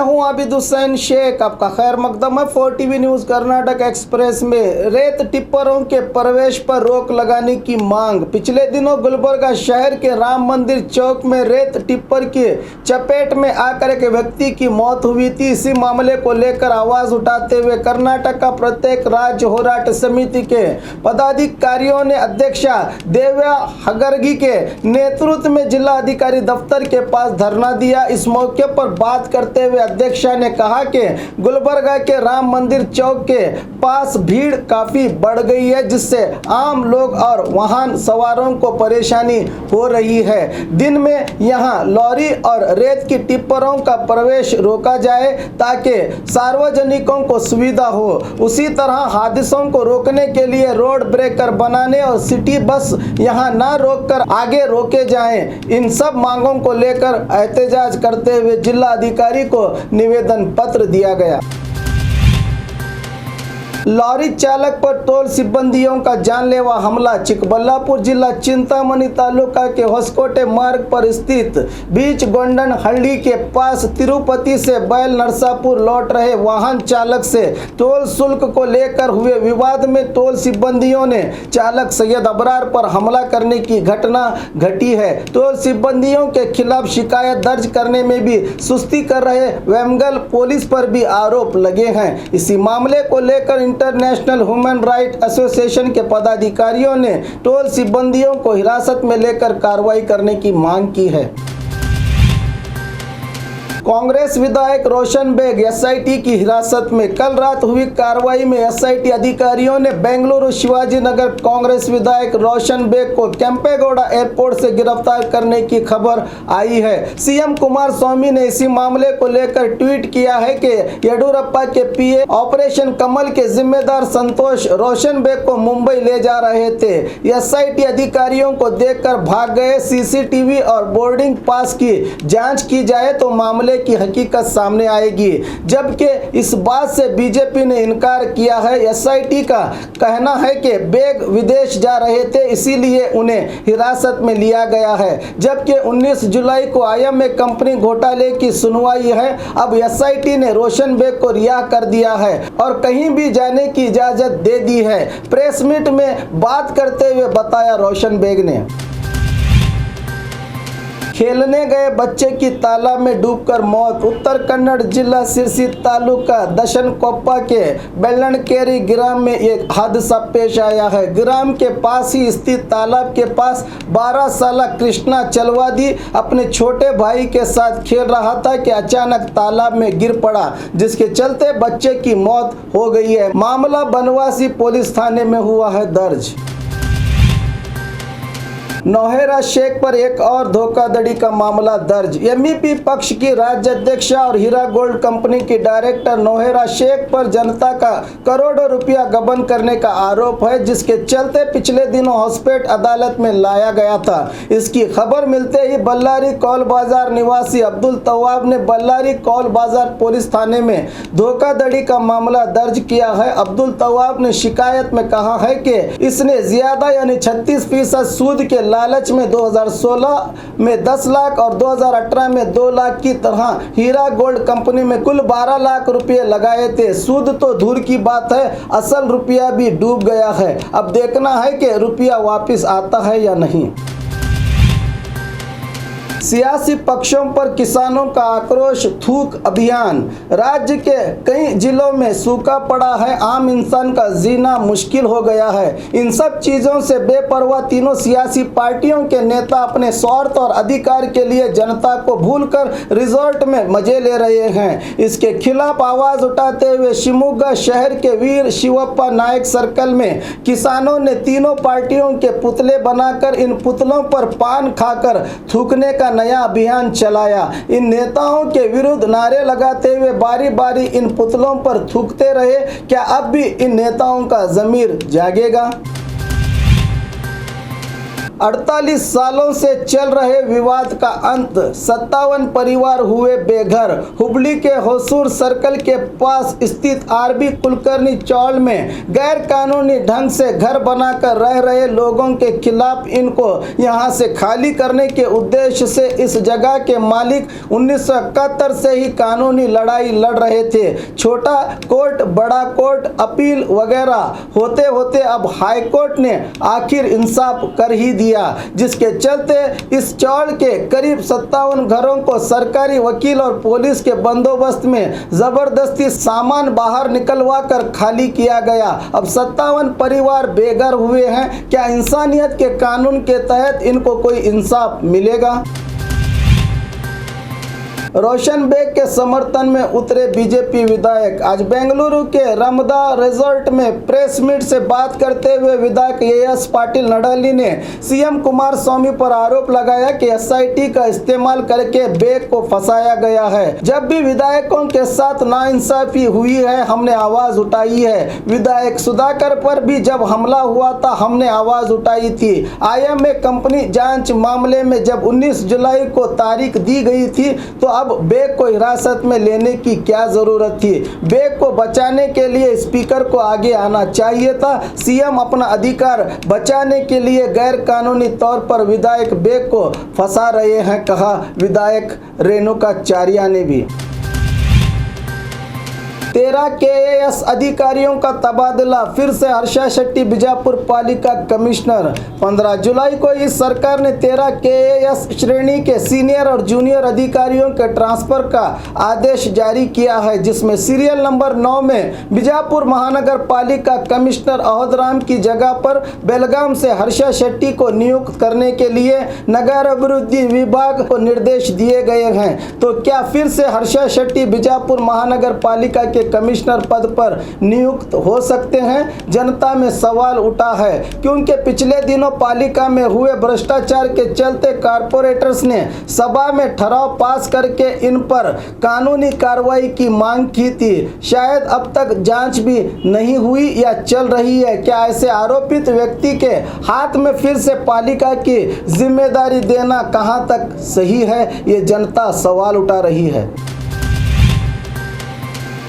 हूं आबिद हुसैन शेख, आपका खैर मकदम है 4TV न्यूज। कर्नाटक एक्सप्रेस में रेत टिप्परों के प्रवेश पर रोक लगाने की मांग। पिछले दिनों गुलबर्गा शहर के राम मंदिर चौक में रेत टिप्पर की चपेट में आकर एक व्यक्ति की मौत हुई थी। इसी मामले को लेकर आवाज उठाते हुए कर्नाटक का प्रत्येक राज्य होराट समिति के पदाधिकारियों ने अध्यक्षा देव्या हगर्गी के नेतृत्व में जिला अधिकारी दफ्तर के पास धरना दिया। इस मौके पर बात करते हुए अध्यक्षा ने कहा कि गुलबर्गा के राम मंदिर चौक के पास भीड़ काफी बढ़ गई है, जिससे आम लोग और वाहन सवारों को परेशानी हो रही है। दिन में यहां लॉरी और रेत की टिप्परों का प्रवेश रोका जाए ताकि सार्वजनिकों को सुविधा हो। उसी तरह हादसों को रोकने के लिए रोड ब्रेकर बनाने और सिटी बस यहां न रोककर आगे रोके जाएं। इन सब मांगों को लेकर एहतजाज करते हुए जिला अधिकारी को निवेदन पत्र दिया गया। लॉरी चालक पर टोल सिब्बंदियों का जानलेवा हमला। चिकबल्लापुर जिला चिंतामणि तालुका के होसकोटे मार्ग पर स्थित बीच गोंडन हल्दी के पास तिरुपति से बैल नरसापुर लौट रहे वाहन चालक से टोल शुल्क को लेकर हुए विवाद में टोल सिब्बंदियों ने चालक सैयद अबरार पर हमला करने की घटना घटी है। टोल सिब्बंदियों के खिलाफ शिकायत दर्ज करने में भी सुस्ती कर रहे वेमगल पुलिस पर भी आरोप लगे हैं। इसी मामले को लेकर इंटरनेशनल ह्यूमन राइट एसोसिएशन के पदाधिकारियों ने टोल सिब्बंदियों को हिरासत में लेकर कार्रवाई करने की मांग की है। कांग्रेस विधायक रोशन बेग एसआईटी की हिरासत में। कल रात हुई कार्रवाई में एसआईटी अधिकारियों ने बेंगलुरु शिवाजी नगर कांग्रेस विधायक रोशन बेग को केंपेगौड़ा एयरपोर्ट से गिरफ्तार करने की खबर आई है। सीएम कुमार स्वामी ने इसी मामले को लेकर ट्वीट किया है कि येडियुरप्पा के पीए ऑपरेशन कमल के जिम्मेदार संतोष रोशन बेग को मुंबई ले जा रहे थे। एसआईटी अधिकारियों को देखकर भाग गए। सीसीटीवी और बोर्डिंग पास की जांच की जाए तो मामले की हकीकत सामने आएगी, जबकि इस बात से बीजेपी ने इनकार किया है। एसआईटी का कहना है कि बेग विदेश जा रहे थे, इसीलिए उन्हें हिरासत में लिया गया है, जबकि 19 जुलाई को आईएमए कंपनी घोटाले की सुनवाई है। अब एसआईटी ने रोशन बेग को रिहा कर दिया है और कहीं भी जाने की इजाजत दे दी है। प्रेस मीट में बात करते हुए बताया रोशन बेग ने। खेलने गए बच्चे की तालाब में डूबकर मौत। उत्तर कन्नड़ जिला सिरसी तालुका दशनकोप्पा के बेल्लनकेरी ग्राम में एक हादसा पेश आया है। ग्राम के पास ही स्थित तालाब के पास 12 साल कृष्णा चलवादी अपने छोटे भाई के साथ खेल रहा था कि अचानक तालाब में गिर पड़ा, जिसके चलते बच्चे की मौत हो गई है। मामला बनवासी पुलिस थाने में हुआ है दर्ज। नौहेरा शेख पर एक और धोखाधड़ी का मामला दर्ज। एमईपी पक्ष की राज्य अध्यक्षा और हीरा गोल्ड कंपनी की डायरेक्टर नौहेरा शेख पर जनता का करोड़ों रुपया गबन करने का आरोप है, जिसके चलते पिछले दिनों हॉस्पेट अदालत में लाया गया था। इसकी खबर मिलते ही बल्लारी कौल बाजार निवासी अब्दुल तवाब ने बल्लारी कौल बाजार पुलिस थाने में धोखाधड़ी का मामला दर्ज किया है। अब्दुल तवाब ने शिकायत में कहा है कि इसने ज्यादा यानी 36% सूद के लालच में 2016 में 10 लाख और 2018 में 2 लाख की तरह हीरा गोल्ड कंपनी में कुल 12 लाख रुपए लगाए थे। सूद तो दूर की बात है, असल रुपया भी डूब गया है। अब देखना है कि रुपया वापस आता है या नहीं। सियासी पक्षों पर किसानों का आक्रोश थूक अभियान। राज्य के कई जिलों में सूखा पड़ा है, आम इंसान का जीना मुश्किल हो गया है। इन सब चीजों से बेपरवाह तीनों सियासी पार्टियों के नेता अपने स्वार्थ और अधिकार के लिए जनता को भूलकर रिजॉर्ट में मजे ले रहे हैं। इसके खिलाफ आवाज उठाते हुए शिवमोगा शहर के वीर शिवप्पा नायक सर्कल में किसानों ने तीनों पार्टियों के पुतले बनाकर इन पुतलों पर पान खाकर थूकने का नया अभियान चलाया। इन नेताओं के विरुद्ध नारे लगाते हुए बारी बारी इन पुतलों पर थूकते रहे। क्या अब भी इन नेताओं का ज़मीर जागेगा? 48 सालों से चल रहे विवाद का अंत, 57 परिवार हुए बेघर। हुबली के होसूर सर्कल के पास स्थित आरबी कुलकर्णी चौल में गैर कानूनी ढंग से घर बनाकर रह रहे लोगों के खिलाफ इनको यहां से खाली करने के उद्देश्य से इस जगह के मालिक 1971 से ही कानूनी लड़ाई लड़ रहे थे। छोटा कोर्ट, बड़ा कोर्ट, अपील वगैरह होते होते अब हाई कोर्ट ने आखिर इंसाफ कर ही दिया, जिसके चलते इस चौल के करीब 57 घरों को सरकारी वकील और पुलिस के बंदोबस्त में जबरदस्ती सामान बाहर निकलवा कर खाली किया गया। अब 57 परिवार बेघर हुए हैं। क्या इंसानियत के कानून के तहत इनको कोई इंसाफ मिलेगा? रोशन बेग के समर्थन में उतरे बीजेपी विधायक। आज बेंगलुरु के रमदा रिजॉर्ट में प्रेस मीट से बात करते हुए विधायक एएस पाटिल नडाली ने सीएम कुमारस्वामी पर आरोप लगाया कि एसआईटी का इस्तेमाल करके बेग को फंसाया गया है। जब भी विधायकों के साथ नाइंसाफी हुई है हमने आवाज उठाई है। विधायक सुधाकर पर भी जब हमला हुआ था हमने आवाज उठाई थी। आईएमए कंपनी जांच मामले में जब 19 जुलाई को तारीख दी गई थी तो अब बेग को हिरासत में लेने की क्या जरूरत थी? बेग को बचाने के लिए स्पीकर को आगे आना चाहिए था। सीएम अपना अधिकार बचाने के लिए गैर कानूनी तौर पर विधायक बेग को फंसा रहे हैं, कहा विधायक रेणुकाचार्य ने भी। 13 केएएस अधिकारियों का तबादला, फिर से हर्षा शेट्टी बीजापुर पालिका कमिश्नर। 15 जुलाई को इस सरकार ने 13 केएएस श्रेणी के सीनियर और जूनियर अधिकारियों के ट्रांसफर का आदेश जारी किया है, जिसमें सीरियल नंबर 9 में बीजापुर महानगर पालिका कमिश्नर अहोदराम की जगह पर बेलगाम से हर्षा शेट्टी को नियुक्त करने के लिए नगर अभिवृद्धि विभाग को निर्देश दिए गए हैं। तो क्या फिर से हर्षा शेट्टी बीजापुर महानगर पालिका के कमिश्नर पद पर नियुक्त हो सकते हैं? जनता में सवाल उठा है, क्योंकि पिछले दिनों पालिका में हुए भ्रष्टाचार के चलते कारपोरेटर्स ने सभा में ठराव पास करके इन पर कानूनी कार्रवाई की मांग की थी। शायद अब तक जांच भी नहीं हुई या चल रही है। क्या ऐसे आरोपित व्यक्ति के हाथ में फिर से पालिका की जिम्मेदारी देना कहां तक सही है? ये जनता सवाल उठा रही है।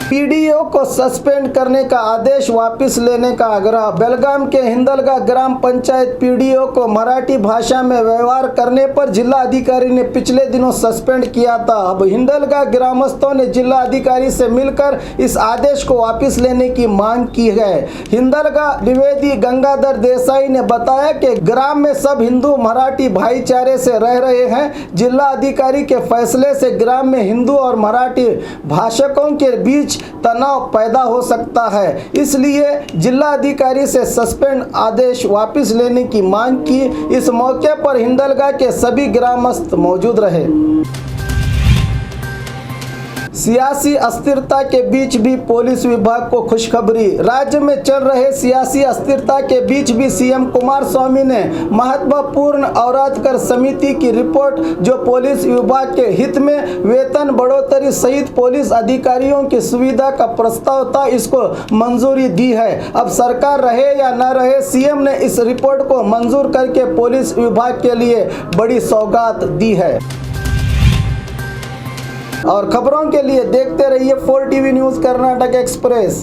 पीडीओ को सस्पेंड करने का आदेश वापस लेने का आग्रह। बेलगाम के हिंदलगा ग्राम पंचायत पीडीओ को मराठी भाषा में व्यवहार करने पर जिला अधिकारी ने पिछले दिनों सस्पेंड किया था। अब हिंदलगा ग्रामस्थों ने जिला अधिकारी से मिलकर इस आदेश को वापस लेने की मांग की है। हिंदलगा निवेदी गंगाधर देसाई ने बताया कि ग्राम में सब हिंदू मराठी भाईचारे से रह रहे हैं। जिला अधिकारी के फैसले से ग्राम में हिंदू और मराठी भाषकों के बीच तनाव पैदा हो सकता है, इसलिए जिला अधिकारी से सस्पेंड आदेश वापस लेने की मांग की। इस मौके पर हिंदलगा के सभी ग्रामस्थ मौजूद रहे। सियासी अस्थिरता के बीच भी पुलिस विभाग को खुशखबरी। राज्य में चल रहे सियासी अस्थिरता के बीच भी सीएम कुमारस्वामी ने महत्वपूर्ण औरादकर समिति की रिपोर्ट, जो पुलिस विभाग के हित में वेतन बढ़ोतरी सहित पुलिस अधिकारियों की सुविधा का प्रस्ताव था, इसको मंजूरी दी है। अब सरकार रहे या न रहे, सीएम ने इस रिपोर्ट को मंजूर करके पुलिस विभाग के लिए बड़ी सौगात दी है। और खबरों के लिए देखते रहिए 4 टीवी न्यूज़ कर्नाटक एक्सप्रेस।